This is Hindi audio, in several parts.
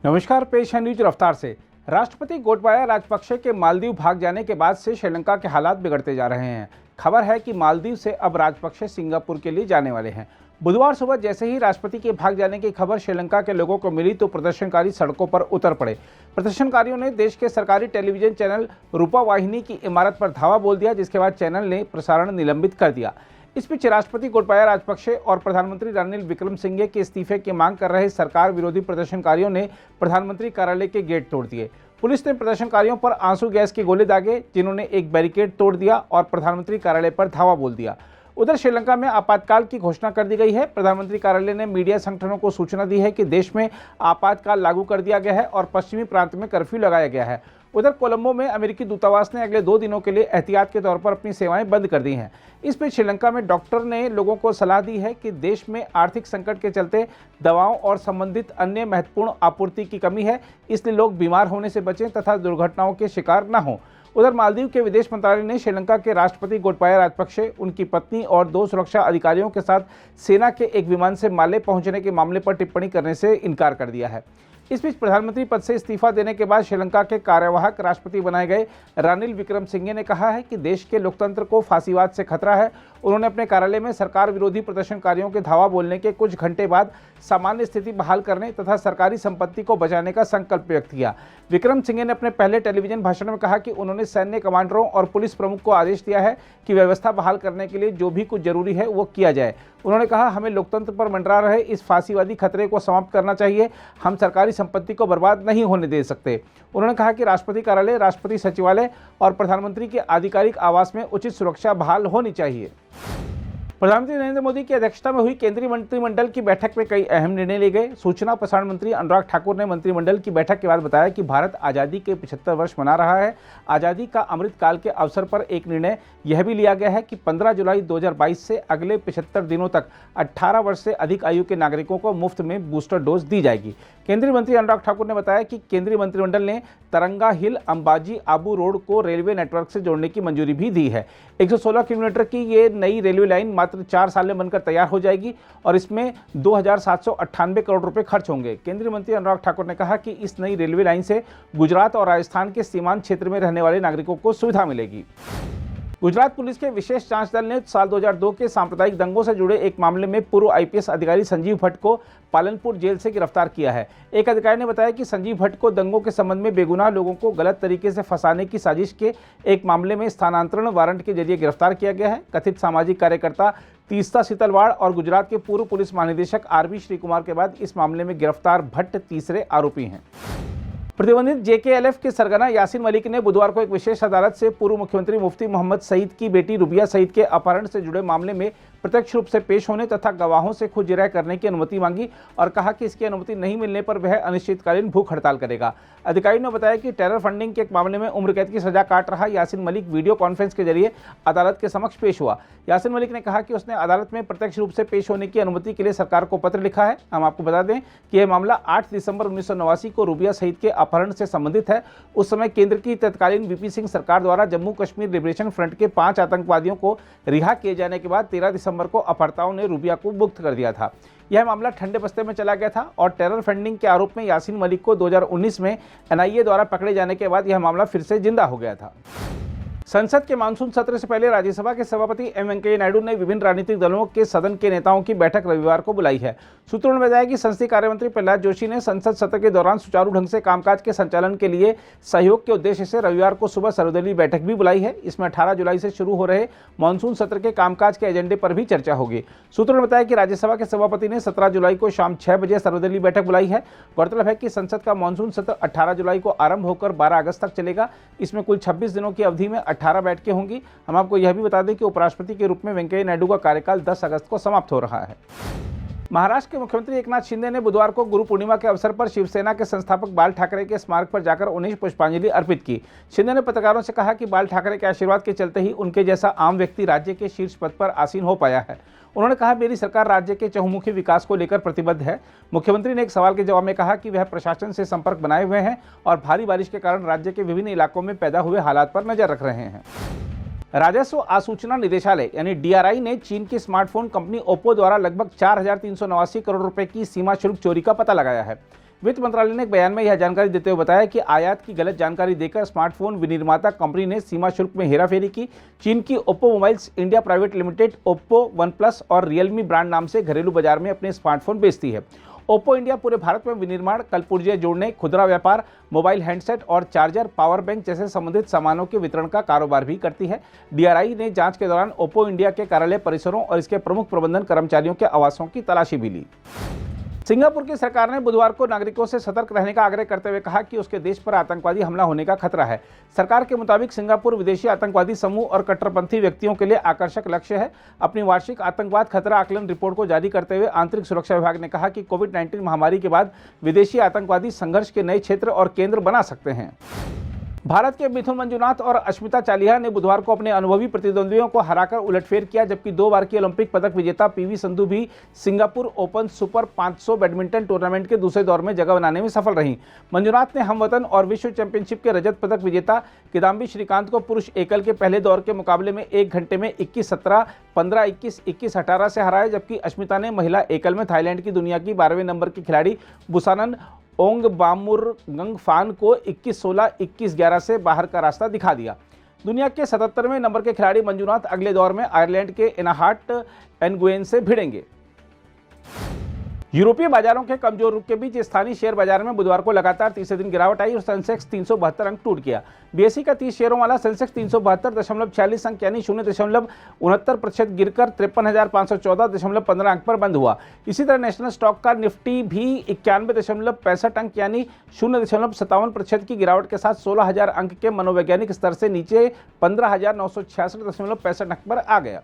नमस्कार, पेश है न्यूज रफ्तार से। राष्ट्रपति गोटबाया राजपक्षे के मालदीव भाग जाने के बाद से श्रीलंका के हालात बिगड़ते जा रहे हैं। खबर है कि मालदीव से अब राजपक्षे सिंगापुर के लिए जाने वाले हैं। बुधवार सुबह जैसे ही राष्ट्रपति के भाग जाने की खबर श्रीलंका के लोगों को मिली तो प्रदर्शनकारी सड़कों पर उतर पड़े। प्रदर्शनकारियों ने देश के सरकारी टेलीविजन चैनल रूपा वाहिनी की इमारत पर धावा बोल दिया, जिसके बाद चैनल ने प्रसारण निलंबित कर दिया। इस बीच राष्ट्रपति गोटबाया राजपक्षे और प्रधानमंत्री रानिल विक्रमसिंघे के इस्तीफे की मांग कर रहे सरकार विरोधी प्रदर्शनकारियों ने प्रधानमंत्री कार्यालय के गेट तोड़ दिए। पुलिस ने प्रदर्शनकारियों पर आंसू गैस के गोले दागे, जिन्होंने एक बैरिकेड तोड़ दिया और प्रधानमंत्री कार्यालय पर धावा बोल दिया। उधर श्रीलंका में आपातकाल की घोषणा कर दी गई है। प्रधानमंत्री कार्यालय ने मीडिया संगठनों को सूचना दी है कि देश में आपातकाल लागू कर दिया गया है और पश्चिमी प्रांत में कर्फ्यू लगाया गया है। उधर कोलंबो में अमेरिकी दूतावास ने अगले 2 दिनों के लिए एहतियात के तौर पर अपनी सेवाएं बंद कर दी हैं। इस बीच श्रीलंका में डॉक्टर ने लोगों को सलाह दी है कि देश में आर्थिक संकट के चलते दवाओं और संबंधित अन्य महत्वपूर्ण आपूर्ति की कमी है, इसलिए लोग बीमार होने से बचें तथा दुर्घटनाओं के शिकार न हों। उधर मालदीव के विदेश मंत्रालय ने श्रीलंका के राष्ट्रपति गोटबाया राजपक्षे, उनकी पत्नी और 2 सुरक्षा अधिकारियों के साथ सेना के एक विमान से माले पहुंचने के मामले पर टिप्पणी करने से इनकार कर दिया है। इस बीच प्रधानमंत्री पद से इस्तीफा देने के बाद श्रीलंका के कार्यवाहक राष्ट्रपति बनाए गए रानिल विक्रमसिंघे ने कहा है कि देश के लोकतंत्र को फांसीवाद से खतरा है। उन्होंने अपने कार्यालय में सरकार विरोधी प्रदर्शनकारियों के धावा बोलने के कुछ घंटे बाद सामान्य स्थिति बहाल करने तथा सरकारी संपत्ति को बचाने का संकल्प व्यक्त किया। विक्रमसिंघे ने अपने पहले टेलीविजन भाषण में कहा कि उन्होंने सैन्य कमांडरों और पुलिस प्रमुख को आदेश दिया है कि व्यवस्था बहाल करने के लिए जो भी कुछ जरूरी है वो किया जाए। उन्होंने कहा, हमें लोकतंत्र पर मंडरा रहे इस फांसीवादी खतरे को समाप्त करना चाहिए। हम सरकारी संपत्ति को बर्बाद नहीं होने दे सकते। उन्होंने कहा कि राष्ट्रपति कार्यालय, राष्ट्रपति सचिवालय और प्रधानमंत्री के आधिकारिक आवास में उचित सुरक्षा बहाल होनी चाहिए। प्रधानमंत्री नरेंद्र मोदी की अध्यक्षता में हुई केंद्रीय मंत्रिमंडल की बैठक में कई अहम निर्णय लिए गए। सूचना प्रसारण मंत्री अनुराग ठाकुर ने मंत्रिमंडल की बैठक के बाद बताया कि भारत आज़ादी के 75 वर्ष मना रहा है। आज़ादी का अमृत काल के अवसर पर एक निर्णय यह भी लिया गया है कि 15 जुलाई 2022 से अगले 75 दिनों तक 18 वर्ष से अधिक आयु के नागरिकों को मुफ्त में बूस्टर डोज दी जाएगी। केंद्रीय मंत्री अनुराग ठाकुर ने बताया कि केंद्रीय मंत्रिमंडल ने तरंगा हिल अंबाजी आबू रोड को रेलवे नेटवर्क से जोड़ने की मंजूरी भी दी है। 116 किलोमीटर की ये नई रेलवे लाइन मात्र 4 साल में बनकर तैयार हो जाएगी और इसमें 2,798 करोड़ रुपए खर्च होंगे। केंद्रीय मंत्री अनुराग ठाकुर ने कहा कि इस नई रेलवे लाइन से गुजरात और राजस्थान के सीमांत क्षेत्र में रहने वाले नागरिकों को सुविधा मिलेगी। गुजरात पुलिस के विशेष जांच दल ने साल 2002 के सांप्रदायिक दंगों से जुड़े एक मामले में पूर्व आईपीएस अधिकारी संजीव भट्ट को पालनपुर जेल से गिरफ्तार किया है। एक अधिकारी ने बताया कि संजीव भट्ट को दंगों के संबंध में बेगुनाह लोगों को गलत तरीके से फंसाने की साजिश के एक मामले में स्थानांतरण वारंट के जरिए गिरफ्तार किया गया है। कथित सामाजिक कार्यकर्ता तीस्ता सीतलवाड़ और गुजरात के पूर्व पुलिस महानिदेशक आरबी श्रीकुमार के बाद इस मामले में गिरफ्तार भट्ट तीसरे आरोपी हैं। प्रतिबंधित जेकेएलएफ के सरगना यासीन मलिक ने बुधवार को एक विशेष अदालत से पूर्व मुख्यमंत्री मुफ्ती मोहम्मद सईद की बेटी रुबिया सईद के अपहरण से जुड़े मामले में प्रत्यक्ष रूप से पेश होने तथा गवाहों से खुद जिरह करने की अनुमति मांगी और कहा कि इसकी अनुमति नहीं मिलने पर वह अनिश्चितकालीन भूख हड़ताल करेगा। अधिकारी ने बताया कि टेरर फंडिंग के एक मामले में उम्र कैद की सजा काट रहा यासीन मलिक वीडियो कॉन्फ्रेंस के जरिए अदालत के समक्ष पेश हुआ। यासीन मलिक ने कहा कि उसने अदालत में प्रत्यक्ष रूप से पेश होने की अनुमति के लिए सरकार को पत्र लिखा है। हम आपको बता दें कि यह मामला 8 दिसंबर 1989 को रुबिया सईद के अपहरण से संबंधित है। उस समय केंद्र की तत्कालीन वीपी सिंह सरकार द्वारा जम्मू कश्मीर लिबरेशन फ्रंट के 5 आतंकवादियों को रिहा किए जाने के बाद 13 दिसंबर को अपहर्ताओं ने रुबिया को मुक्त कर दिया था। यह मामला ठंडे बस्ते में चला गया था और टेरर फंडिंग के आरोप में यासीन मलिक को 2019 में एनआईए द्वारा पकड़े जाने के बाद यह मामला फिर से जिंदा हो गया था। संसद के मानसून सत्र से पहले राज्यसभा के सभापति एम वेंकैया नायडू ने विभिन्न राजनीतिक दलों के सदन के नेताओं की बैठक रविवार को बुलाई है। सूत्रों ने बताया कि संसदीय कार्यमंत्री प्रहलाद जोशी ने संसद सत्र के दौरान सुचारू ढंग से कामकाज के संचालन के लिए सहयोग के उद्देश्य से रविवार को सुबह सर्वदलीय बैठक भी बुलाई है। इसमें 18 जुलाई से शुरू हो रहे मानसून सत्र के कामकाज के एजेंडे पर भी चर्चा होगी। सूत्रों ने बताया कि राज्यसभा के सभापति ने 17 जुलाई को शाम 6 बजे सर्वदलीय बैठक बुलाई है। गौरतलब है कि संसद का मानसून सत्र 18 जुलाई को आरंभ होकर 12 अगस्त तक चलेगा। इसमें कुल 26 दिनों की अवधि में 18 बैठकें होंगी। हम आपको यह भी बता दें कि उपराष्ट्रपति के रूप में वेंकैया नायडू का कार्यकाल 10 अगस्त को समाप्त हो रहा है। महाराष्ट्र के मुख्यमंत्री एकनाथ शिंदे ने बुधवार को गुरु पूर्णिमा के अवसर पर शिवसेना के संस्थापक बाल ठाकरे के स्मारक पर जाकर उन्हें पुष्पांजलि अर्पित की। शिंदे ने पत्रकारों से कहा कि बाल ठाकरे के आशीर्वाद के चलते ही उनके जैसा आम व्यक्ति राज्य के शीर्ष पद पर आसीन हो पाया है। उन्होंने कहा, मेरी सरकार राज्य के चहुमुखी विकास को लेकर प्रतिबद्ध है। मुख्यमंत्री ने एक सवाल के जवाब में कहा कि वह प्रशासन से संपर्क बनाए हुए हैं और भारी बारिश के कारण राज्य के विभिन्न इलाकों में पैदा हुए हालात पर नजर रख रहे हैं। राजस्व आसूचना निदेशालय यानी डीआरआई ने चीन की स्मार्टफोन कंपनी ओप्पो द्वारा लगभग 4,389 करोड़ रुपए की सीमा शुल्क चोरी का पता लगाया है। वित्त मंत्रालय ने एक बयान में यह जानकारी देते हुए बताया कि आयात की गलत जानकारी देकर स्मार्टफोन विनिर्माता कंपनी ने सीमा शुल्क में हेराफेरी की। चीन की Oppo mobiles India private limited Oppo, one plus और रियलमी ब्रांड नाम से घरेलू बाजार में अपने स्मार्टफोन बेचती है। ओप्पो इंडिया पूरे भारत में विनिर्माण, कलपुर्जे जोड़ने, खुदरा व्यापार, मोबाइल हैंडसेट और चार्जर, पावर बैंक जैसे संबंधित सामानों के वितरण का कारोबार भी करती है। डीआरआई ने जांच के दौरान ओप्पो इंडिया के कार्यालय परिसरों और इसके प्रमुख प्रबंधन कर्मचारियों के आवासों की तलाशी भी ली। सिंगापुर की सरकार ने बुधवार को नागरिकों से सतर्क रहने का आग्रह करते हुए कहा कि उसके देश पर आतंकवादी हमला होने का खतरा है। सरकार के मुताबिक सिंगापुर विदेशी आतंकवादी समूह और कट्टरपंथी व्यक्तियों के लिए आकर्षक लक्ष्य है। अपनी वार्षिक आतंकवाद खतरा आकलन रिपोर्ट को जारी करते हुए आंतरिक सुरक्षा विभाग ने कहा कि कोविड-19 महामारी के बाद विदेशी आतंकवादी संघर्ष के नए क्षेत्र और केंद्र बना सकते हैं। भारत के मिथुन मंजुनाथ और अश्मिता चालिहा ने बुधवार को अपने अनुभवी प्रतिद्वंदियों को हराकर उलटफेर किया, जबकि 2 बार की ओलंपिक पदक विजेता पीवी संधू भी Singapore open super 500 badminton tournament के दूसरे दौर में जगह बनाने में सफल रहीं। मंजुनाथ ने हमवतन और विश्व चैंपियनशिप के रजत पदक विजेता किदाम्बी श्रीकांत को पुरुष एकल के पहले दौर के मुकाबले में 1 घंटे में 21-17, 15-21, 21-18 से हराया, जबकि अश्मिता ने महिला एकल में थाईलैंड की दुनिया की 12वें नंबर की खिलाड़ी बुसानन ओंगबामुरगंगफान को 21-16, 21-11 से बाहर का रास्ता दिखा दिया। दुनिया के 77वें नंबर के खिलाड़ी मंजुनाथ अगले दौर में आयरलैंड के एनाहाट एनगुएन से भिड़ेंगे। यूरोपीय बाजारों के कमजोर रुख के बीच स्थानीय शेयर बाजार में बुधवार को लगातार तीसरे दिन गिरावट आई और सेंसेक्स 372 अंक टूट गया। बीएसई का 30 शेयरों वाला सेंसेक्स 372.46 अंक यानी 0.69% गिरकर 53,514.15 अंक पर बंद हुआ। इसी तरह नेशनल स्टॉक का निफ्टी भी 91.65 अंक यानी 0.57% की गिरावट के साथ 16,000 अंक के मनोवैज्ञानिक स्तर से नीचे 15,966.65 अंक पर आ गया।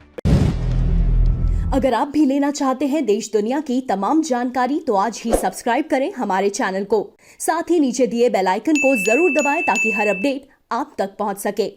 अगर आप भी लेना चाहते हैं देश दुनिया की तमाम जानकारी तो आज ही सब्सक्राइब करें हमारे चैनल को। साथ ही नीचे दिए बेल आइकन को जरूर दबाएं ताकि हर अपडेट आप तक पहुंच सके।